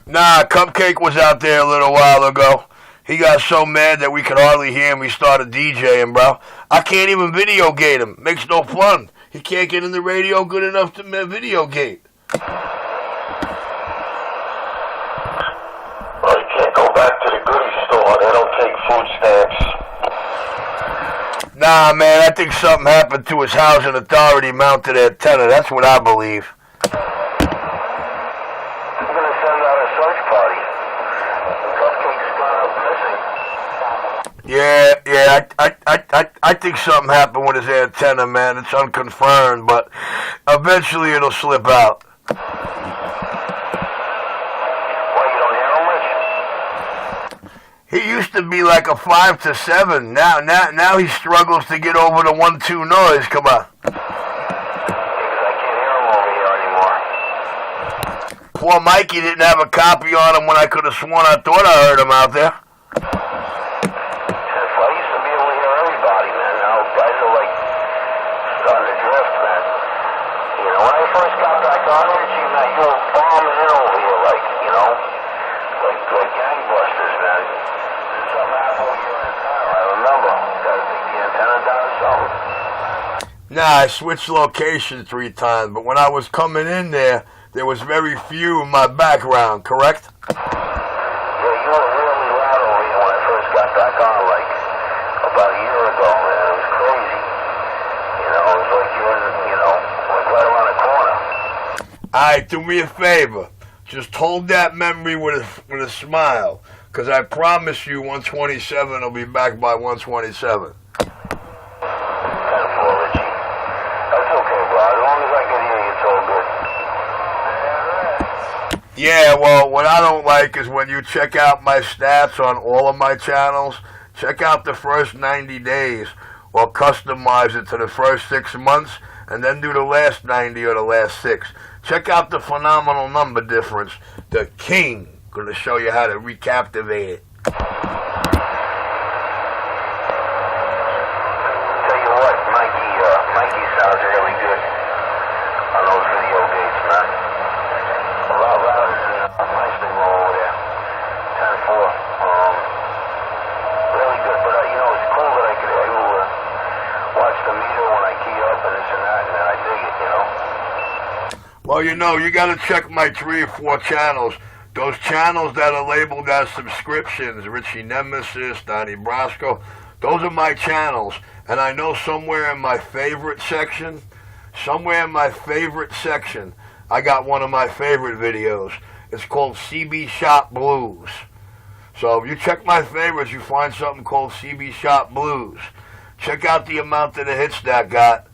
Nah, Cupcake was out there a little while ago. He got so mad that we could hardly hear him. He started DJing, bro. I can't even video gate him. Makes no fun. He can't get in the radio good enough to video gate. Well, you can't go back to the goodie store. They don't take food stamps. Nah, man, I think something happened to his housing authority mounted antenna. That's what I believe. I'm going to send out a search party. Cupcake's gone up missing. Yeah, I think something happened with his antenna, man. It's unconfirmed, but eventually it'll slip out. Why, you don't hear him much? He used to be like a 5 to 7. Now he struggles to get over the 1-2 noise. Come on. Poor Mikey didn't have a copy on him when I could have sworn I thought I heard him out there. I used to be able to hear everybody, man. Now guys are like starting to drift, man. You know, when I first got back on Richie, man, you were bombing in over here, like, you know, like gangbusters, man. Something happened with your antenna. I remember. Gotta take the antenna down or something. Nah, I switched location 3 times, but when I was coming in there was very few in my background, correct? Yeah, you were really loud over here when I first got back on, like, about a year ago, man. It was crazy. You know, it was like you were, you know, like right around the corner. Alright, do me a favor. Just hold that memory with a smile, because I promise you 127 will be back by 127. Yeah, well, what I don't like is when you check out my stats on all of my channels, check out the first 90 days or customize it to the first 6 months and then do the last 90 or the last 6. Check out the phenomenal number difference. The king going to show you how to recaptivate it. Tell you what, Mikey sounds really good on those video gates, man. A lot louder than my signal over there. 10-4. Really good, but you know, it's cool that I could watch the meter when I key up and this and that, and I dig it, you know. Well, you know, you got to check my 3 or 4 channels. Those channels that are labeled as subscriptions, Richie Nemesis, Donnie Brasco, those are my channels. And I know somewhere in my favorite section, I got one of my favorite videos. It's called CB Shot Blues. So if you check my favorites, you find something called CB Shot Blues. Check out the amount of the hits that got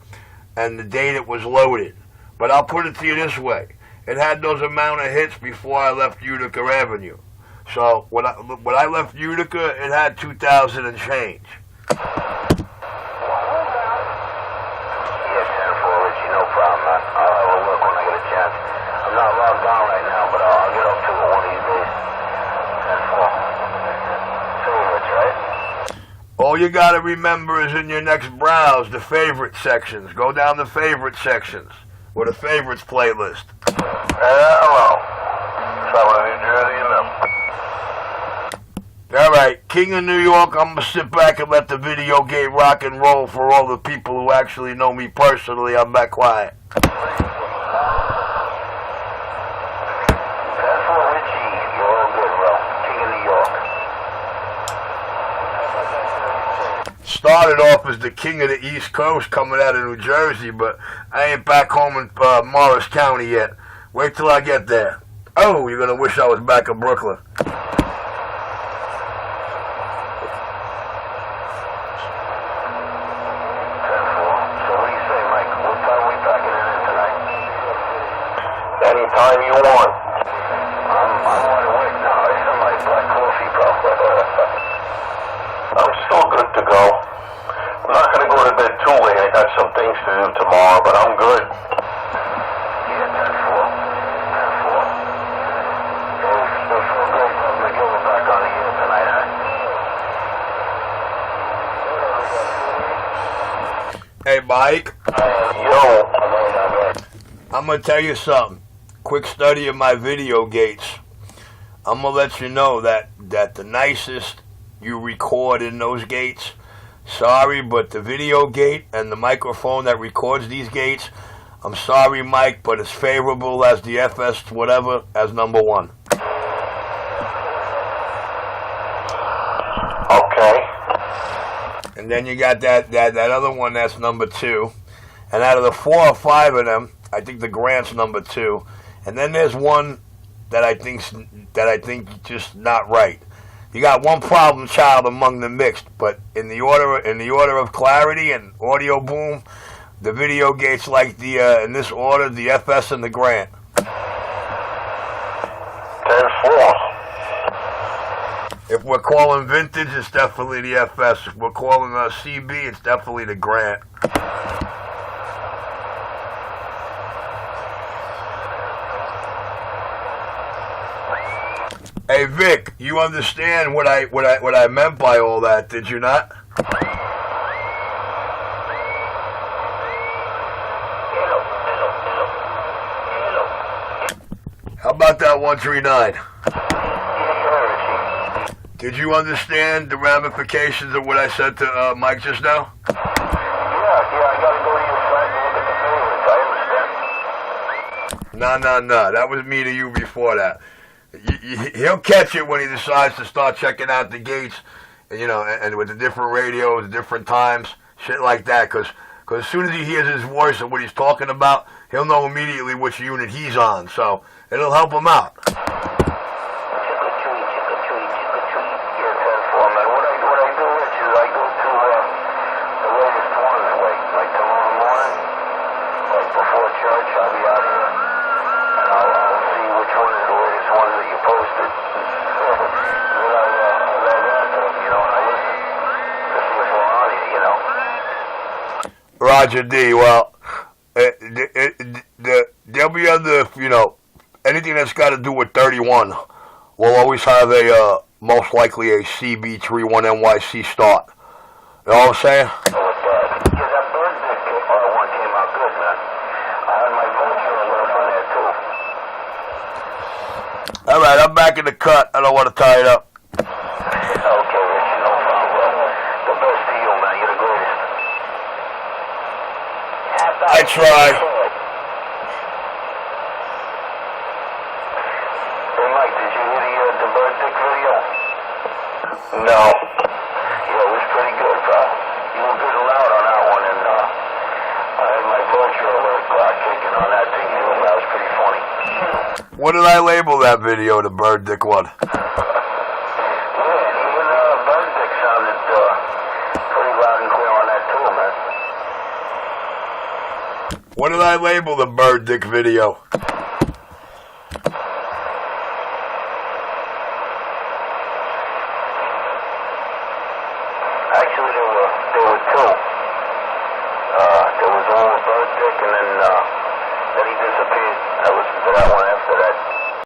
and the date it was loaded. But I'll put it to you this way. It had those amount of hits before I left Utica Avenue. So when I left Utica, it had 2,000 and change. Yeah, 10-4, Richie, no problem, man. I'll have a look when I get a chance. I'm not logged on right now, but I'll get up to it one of these days. 10-4. Favorites, right? All you got to remember is in your next browse, the favorite sections. Go down the favorite sections or the favorites playlist. Hello. Southern New Jersey, you know. All right, King of New York, I'm going to sit back and let the video game rock and roll for all the people who actually know me personally. I'm back quiet. Started off as the king of the East Coast coming out of New Jersey, but I ain't back home in Morris County yet. Wait till I get there. Oh, you're going to wish I was back in Brooklyn. So what do you say, Mike? What time are we packing in tonight? Anytime you want. I'm wide awake now. I have my black coffee, bro. I'm still good to go. I'm not going to go to bed too late. I got some things to do tomorrow, but I'm good. Yeah, 10-4. 10-4. Still feel great. I'm going to give it back on the air tonight, huh? Hey, Mike. Yo. I'm going to tell you something. Quick study of my video gates. I'm gonna let you know that the nicest you record in those gates. Sorry, but the video gate and the microphone that records these gates, I'm sorry, Mike, but it's favorable as the FS whatever as number 1. Okay. And then you got that other one that's number 2. And out of the 4 or 5 of them, I think the Grant's number 2. And then there's one that I think just not right. You got one problem child among the mixed, but in the order of clarity and audio boom, the video gates like the in this order, the FS and the Grant. 10-4. If we're calling vintage, it's definitely the FS. If we're calling CB, it's definitely the Grant. Hey Vic, you understand what I meant by all that, did you not? How about that 139? Did you understand the ramifications of what I said to Mike just now? Yeah, I gotta go to your site and look at the favorites. I understand. No. That was me to you before that. He'll catch it when he decides to start checking out the gates, and with the different radios, different times, shit like that. Because as soon as he hears his voice and what he's talking about, he'll know immediately which unit he's on. So it'll help him out. You're 10-4, man. What I do, Rich, is I go to the latest ones, like tomorrow morning, like before church, I'll be out here, and I'll see which one is the latest one that you posted. Then I log on to them, and I listen to see what's going on here, Roger D. Well, there'll be other, anything that's got to do with 31 will always have a, most likely a Cb31nyc start. You know what I'm saying? Yeah, that bird one came out good, man. I had my vulture alert on there, too. All right, I'm back in the cut. I don't want to tie it up. Okay, Rich, no problem. The best to you, man. You're the greatest. I try. Hey, Mike, did you hear the bird dick video? No. Yeah, it was pretty good, pal. You were good and loud on that one, and I had my vulture alert clock kicking on that thing, too. That was pretty funny. What did I label that video, the bird dick one? Yeah, and even bird dick sounded pretty loud and clear on that, too, man. What did I label the bird dick video?